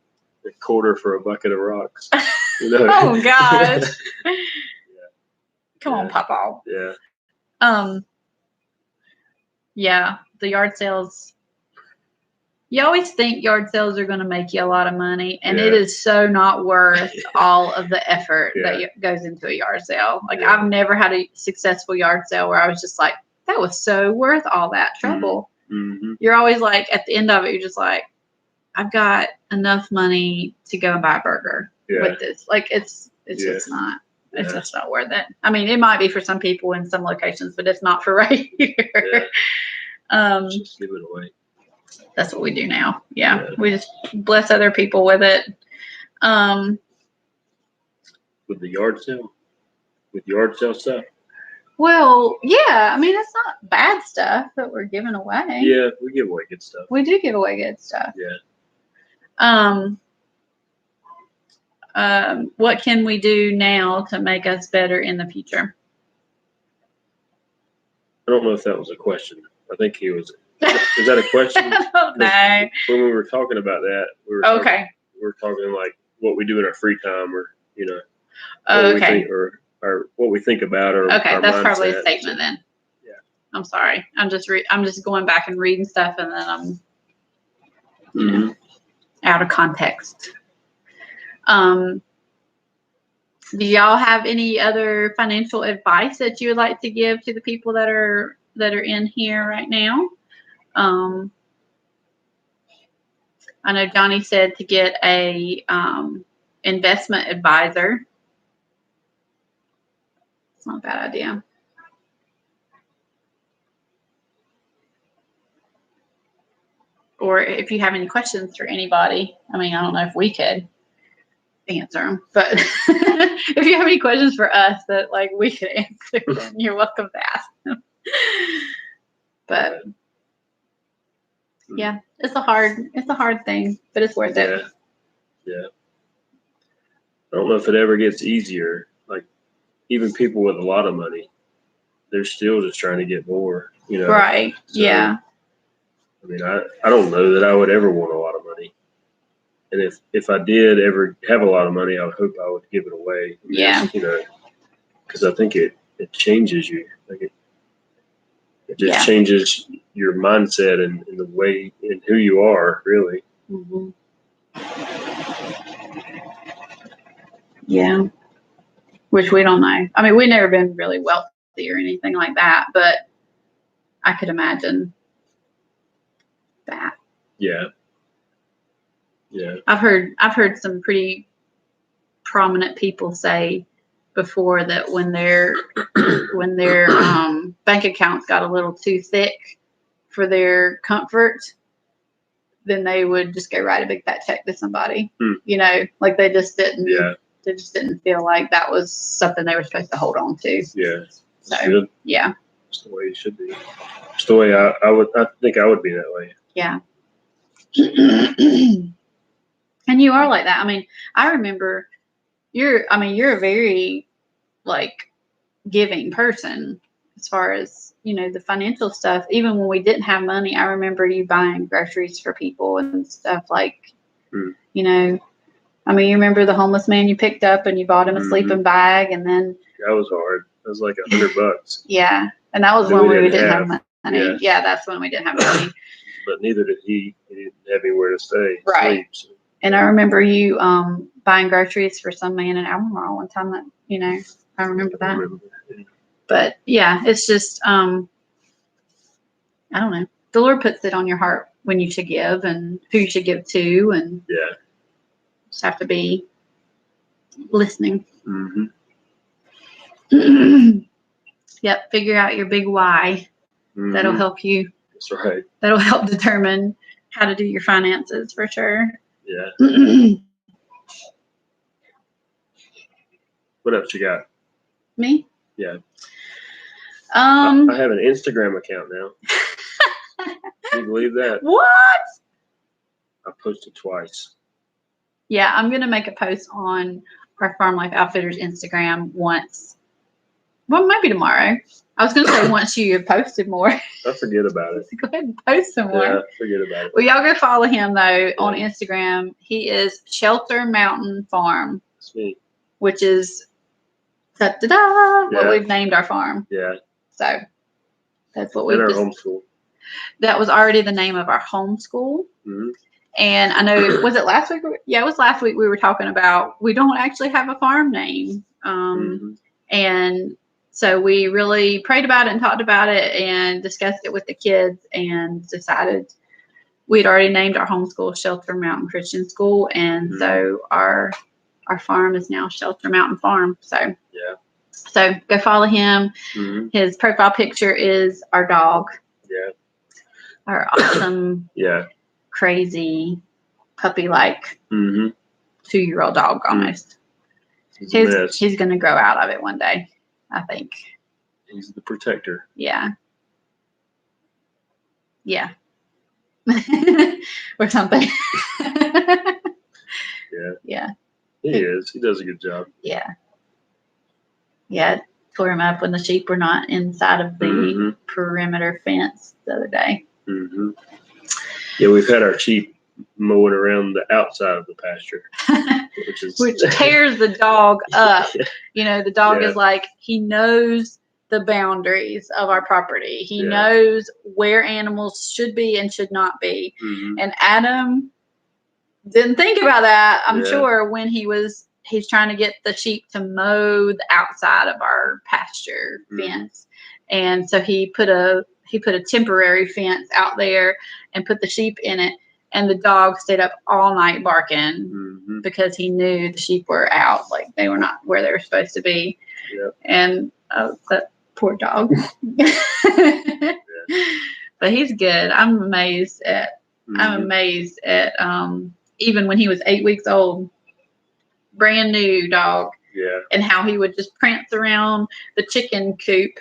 A quarter for a bucket of rocks. You know? Oh gosh. Come on, Papa. Yeah. Yeah, the yard sales. You always think yard sales are going to make you a lot of money, and it is so not worth all of the effort that goes into a yard sale. Like I've never had a successful yard sale where I was just like, that was so worth all that trouble. Mm-hmm. You're always like, at the end of it, you're just like, I've got enough money to go and buy a burger with this. Like it's just not. It's just not worth it. I mean, it might be for some people in some locations, but it's not for right here. Just give it away. That's what we do now. Yeah. We just bless other people with it. With the yard sale? With yard sale stuff? Well, yeah. I mean, it's not bad stuff that we're giving away. Yeah, we give away good stuff. We do give away good stuff. Yeah. what can we do now to make us better in the future? I don't know if that was a question. I think he was. Is that a question? I don't know. When we were talking about that, we were Okay. talking like what we do in our free time, or Oh, what we okay. think, or what we think about, or Okay, our that's probably a mindset. statement then. Yeah. I'm sorry. I'm just going back and reading stuff, and then I'm Mm-hmm. out of context. Do y'all have any other financial advice that you would like to give to the people that are in here right now? I know Johnny said to get a investment advisor. It's not a bad idea. Or if you have any questions for anybody, I mean, I don't know if we could answer them, but if you have any questions for us that like we could answer, then you're welcome to ask them. But yeah, it's a hard thing, but it's worth it. Yeah. I don't know if it ever gets easier. Like even people with a lot of money, they're still just trying to get more. Right. So, yeah. I mean, I don't know that I would ever want a lot of money. And if I did ever have a lot of money, I would hope I would give it away. Yeah. Because I think it changes you. Like it just Yeah. changes your mindset and the way and who you are, really. Mm-hmm. Yeah. Which we don't know. I mean, we've never been really wealthy or anything like that, but I could imagine that. Yeah. Yeah. I've heard some pretty prominent people say before that when their bank accounts got a little too thick for their comfort, then they would just go write a big fat check to somebody. Like they just didn't. Yeah. They just didn't feel like that was something they were supposed to hold on to. Yeah. So good. Yeah. It's the way it should be. It's the way I think I would be that way. Yeah. And you are like that. I mean, I remember you're a very like giving person as far as, the financial stuff. Even when we didn't have money, I remember you buying groceries for people and stuff like, I mean, you remember the homeless man you picked up and you bought him a sleeping bag, and then that was hard. That was like $100. Yeah. And that was when we didn't have money. Yeah. That's when we didn't have money. But neither did he. He didn't have anywhere to stay. Right. Sleep, so. And I remember you buying groceries for some man in Albemarle one time that, I remember that. But yeah, it's just, I don't know. The Lord puts it on your heart when you should give and who you should give to, and just have to be listening. Mm-hmm. Yep. Figure out your big why. Mm-hmm. That'll help you. That's right. That'll help determine how to do your finances for sure. Yeah. What else you got? Me? Yeah. I have an Instagram account now. Can you believe that? What? I posted twice. Yeah, I'm gonna make a post on our Farm Life Outfitters Instagram once. Well, maybe tomorrow. I was gonna say once you have posted more. I forget about it. Go ahead and post some more. Yeah, forget about it. Well, y'all go follow him though on Instagram. He is Shelter Mountain Farm. That's me. Which is what we've named our farm. Yeah. So that's what we our homeschool. That was already the name of our homeschool. Mm-hmm. And I know, was it last week? Yeah, it was last week. We were talking about we don't actually have a farm name. And so we really prayed about it and talked about it and discussed it with the kids and decided we'd already named our homeschool Shelter Mountain Christian School. And so our farm is now Shelter Mountain Farm. So So go follow him. Mm-hmm. His profile picture is our dog. Yeah. Our awesome, crazy, puppy-like 2-year-old dog almost. He's going to grow out of it one day, I think. He's the protector. Yeah. Yeah. Or something. Yeah. Yeah. He is. He does a good job. Yeah. Yeah. Tore him up when the sheep were not inside of the perimeter fence the other day. Mm-hmm. Yeah, we've had our sheep mowing around the outside of the pasture, which tears the dog up. Yeah. You know, the dog is like, he knows the boundaries of our property. He knows where animals should be and should not be. Mm-hmm. And Adam didn't think about that, I'm sure, when he's trying to get the sheep to mow the outside of our pasture fence. And so he put a temporary fence out there and put the sheep in it. And the dog stayed up all night barking because he knew the sheep were out, like they were not where they were supposed to be. Yep. And that poor dog. But he's good. I'm amazed at even when he was 8 weeks old, brand new dog. Yeah. And how he would just prance around the chicken coop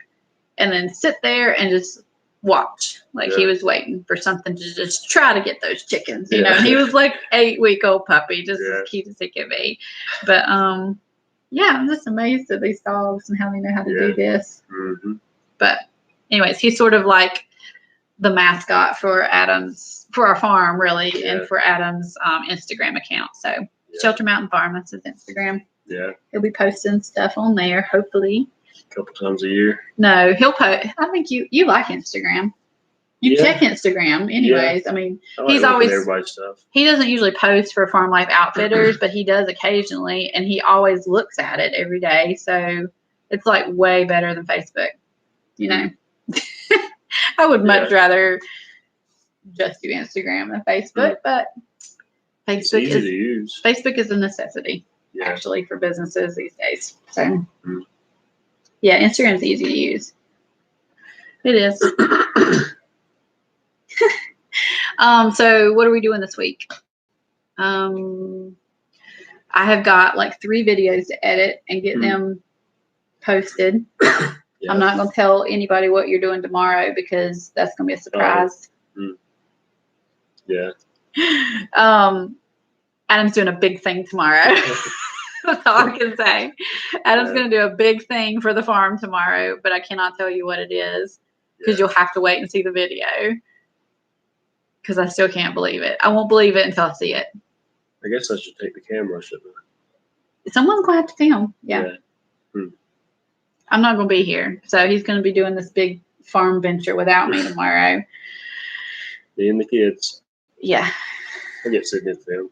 and then sit there and just watch, like he was waiting for something to just try to get those chickens, you know. And he was like 8-week-old puppy, just as cute as he could be. But yeah, I'm just amazed at these dogs and how they know how to do this. But anyways, he's sort of like the mascot for our farm, really, and for Adam's Instagram account. So Shelter Mountain Farm, that's his Instagram. Yeah, he'll be posting stuff on there, hopefully. A couple times a year. No, he'll post. I think you like Instagram. You check Instagram, anyways. I mean, he's always everybody's stuff. He doesn't usually post for Farm Life Outfitters, but he does occasionally, and he always looks at it every day. So it's like way better than Facebook. You know, I would much rather just do Instagram than Facebook, but Facebook easy to use. Facebook is a necessity actually for businesses these days. So yeah, Instagram's easy to use. It is. So what are we doing this week? I have got like 3 videos to edit and get them posted. I'm not going to tell anybody what you're doing tomorrow because that's going to be a surprise. Yeah. Adam's doing a big thing tomorrow. That's all I can say. Adam's going to do a big thing for the farm tomorrow, but I cannot tell you what it is because you'll have to wait and see the video. Because I still can't believe it. I won't believe it until I see it. I guess I should take the camera, shouldn't I? Someone's going to have to film. Yeah. I'm not going to be here. So he's going to be doing this big farm venture without me tomorrow. Me and the kids. Yeah. I get sitting in film.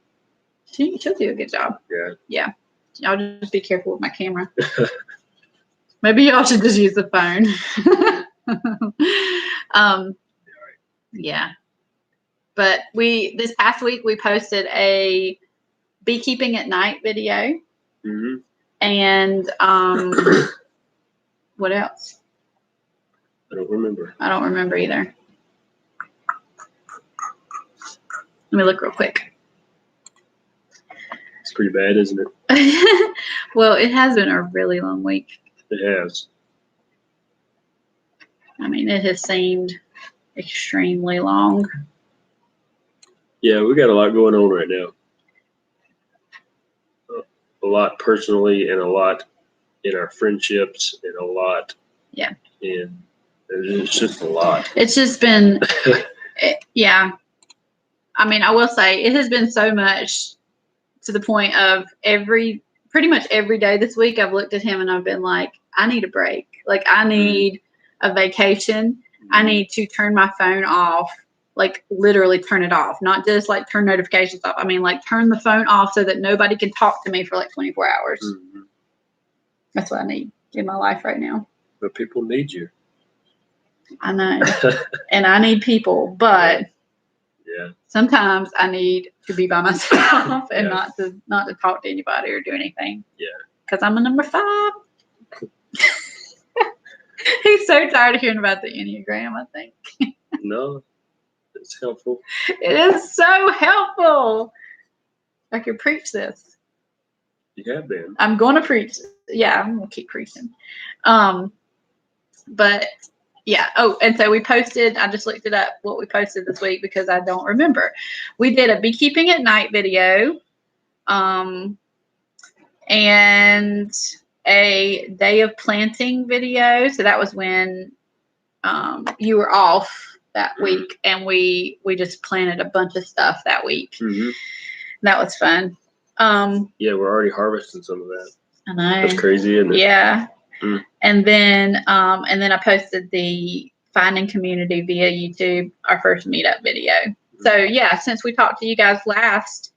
She'll do a good job. Yeah. Yeah. Y'all just be careful with my camera. Maybe y'all should just use the phone. Yeah. But this past week we posted a beekeeping at night video. And what else? I don't remember. I don't remember either. Let me look real quick. It's pretty bad, isn't it? Well, it has been a really long week. It has. I mean, it has seemed extremely long. Yeah, we got a lot going on right now. A lot personally and a lot in our friendships and a lot. Yeah. And it's just a lot. It's just been, yeah. I mean, I will say it has been so much to the point of pretty much every day this week I've looked at him and I've been like, I need a break. Like I need a vacation. I need to turn my phone off. Like literally turn it off, not just like turn notifications off. I mean, like turn the phone off so that nobody can talk to me for like 24 hours. That's what I need in my life right now. But people need you. I know. And I need people, but sometimes I need to be by myself and not to talk to anybody or do anything. Yeah. Because I'm a number 5. He's so tired of hearing about the Enneagram, I think. No. It's helpful. It is so helpful. I could preach this. You have been. I'm going to preach. Yeah, I'm going to keep preaching. But yeah. Oh, and so we posted, I just looked it up, what we posted this week because I don't remember. We did a beekeeping at night video. and a day of planting video. So that was when you were off that week, and we just planted a bunch of stuff that week. That was fun. Yeah, we're already harvesting some of that. I know. That's crazy, isn't it? Yeah. And then I posted the Finding Community via YouTube, our first meetup video. So yeah, since we talked to you guys last,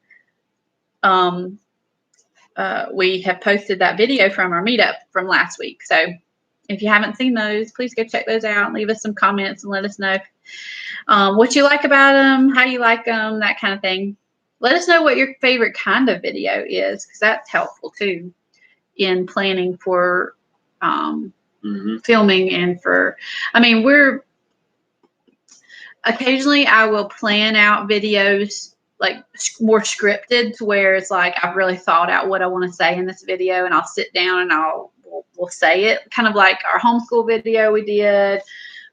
we have posted that video from our meetup from last week. So if you haven't seen those, please go check those out. Leave us some comments and let us know what you like about them, how you like them, that kind of thing. Let us know what your favorite kind of video is, because that's helpful too in planning for filming and for, we're occasionally I will plan out videos like more scripted to where it's like I've really thought out what I want to say in this video, and I'll sit down and we'll say it, kind of like our homeschool video we did,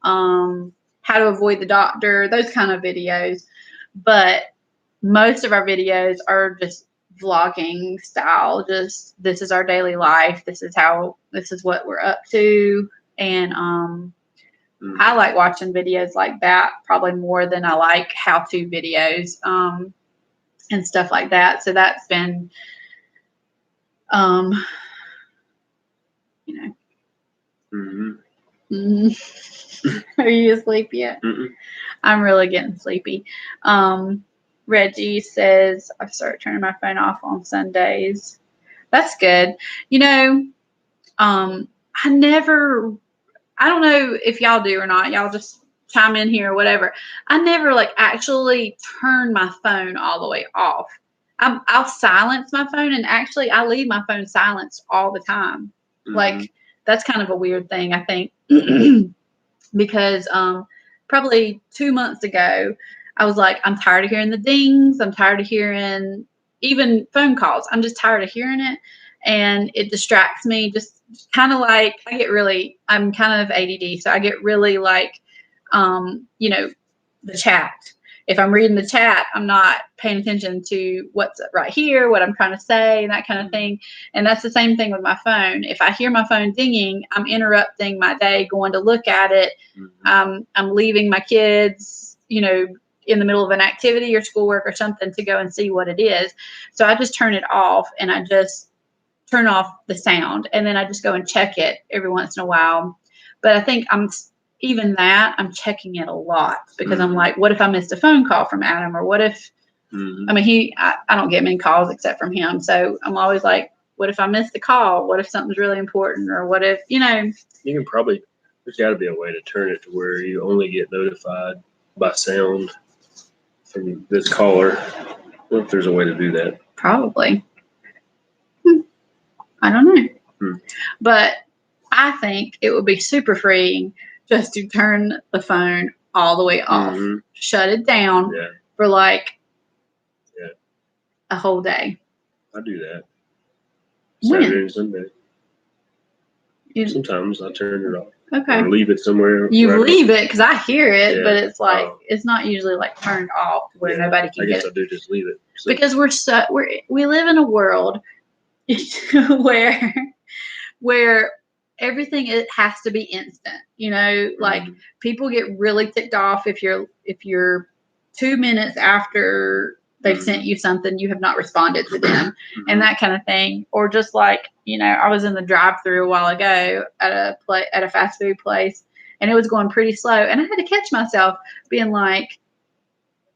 how to avoid the doctor, those kind of videos. But most of our videos are just vlogging style, just this is our daily life, this is what we're up to. And I like watching videos like that probably more than I like how-to videos and stuff like that. So that's been Are you asleep yet? I'm really getting sleepy. Reggie says I start turning my phone off on Sundays. That's good. I don't know if y'all do or not. Y'all just chime in here or whatever. I never actually turn my phone all the way off. I'll silence my phone, and actually I leave my phone silenced all the time. That's kind of a weird thing, I think, because probably 2 months ago, I was like, I'm tired of hearing the dings. I'm tired of hearing even phone calls. I'm just tired of hearing it. And it distracts me, just kind of like I'm kind of ADD. So I get really the chat. If I'm reading the chat, I'm not paying attention to what's right here, what I'm trying to say, and that kind of thing. And that's the same thing with my phone. If I hear my phone dinging, I'm interrupting my day, going to look at it. I'm leaving my kids, in the middle of an activity or schoolwork or something to go and see what it is. So I just turn it off, and I just turn off the sound, and then I just go and check it every once in a while. But I think I'm checking it a lot, because I'm like, what if I missed a phone call from Adam? Or what if, I don't get many calls except from him. So I'm always like, what if I missed the call? What if something's really important? Or what if, You can probably, there's got to be a way to turn it to where you only get notified by sound from this caller. I wonder if there's a way to do that. Probably. I don't know. But I think it would be super freeing just to turn the phone all the way off, shut it down for a whole day. I do that. When? Saturday and Sunday. Sometimes I turn it off. Okay. Or leave it somewhere. You leave it, because I hear it, but it's it's not usually turned off where nobody can get it. I guess I do just leave it. So. Because we live in a world where everything has to be instant. People get really ticked off if you're 2 minutes after they've sent you something, you have not responded to them, and that kind of thing. Or just I was in the drive-thru a while ago at a fast food place, and it was going pretty slow, and I had to catch myself being like,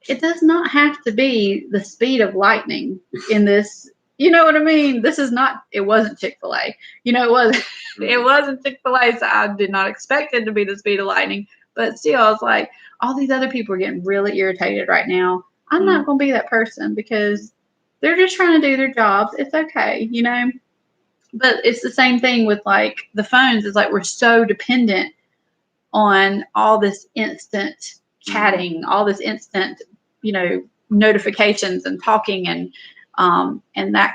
it does not have to be the speed of lightning in this. You know what I mean? It wasn't Chick-fil-A. It wasn't Chick-fil-A, so I did not expect it to be the speed of lightning. But still, I was like, all these other people are getting really irritated right now. I'm not going to be that person, because they're just trying to do their jobs. It's okay, But it's the same thing with the phones. It's we're so dependent on all this instant chatting, all this instant, notifications and talking and that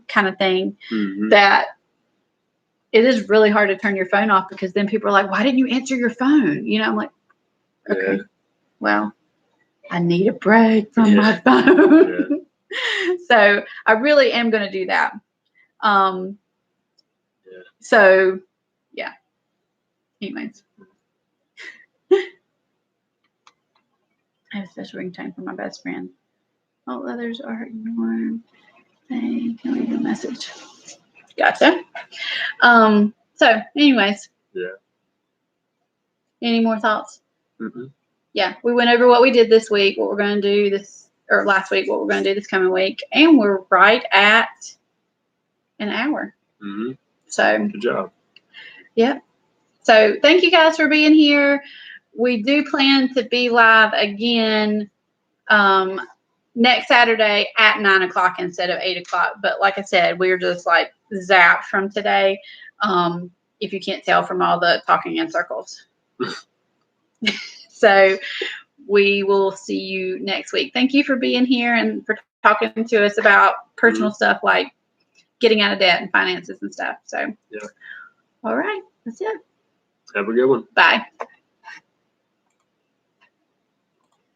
kind of thing, that it is really hard to turn your phone off, because then people are like, why didn't you answer your phone? I'm like, okay, well, I need a break from my phone. So I really am going to do that. Yeah. So, yeah. Anyways. I have a special ringtone for my best friend. All others are ignored. They can leave a message. Gotcha. So, anyways. Yeah. Any more thoughts? Mm-hmm. Yeah, we went over what we did this week, what we're going to do this, or last week, what we're going to do this coming week, and we're right at an hour. Mm-hmm. So, good job. Yeah. So, thank you guys for being here. We do plan to be live again next Saturday at 9 o'clock instead of 8 o'clock. But like I said, we're just like zapped from today. If you can't tell from all the talking in circles. So we will see you next week. Thank you for being here and for talking to us about personal stuff like getting out of debt and finances and stuff. So, yeah. All right. That's it. Have a good one. Bye.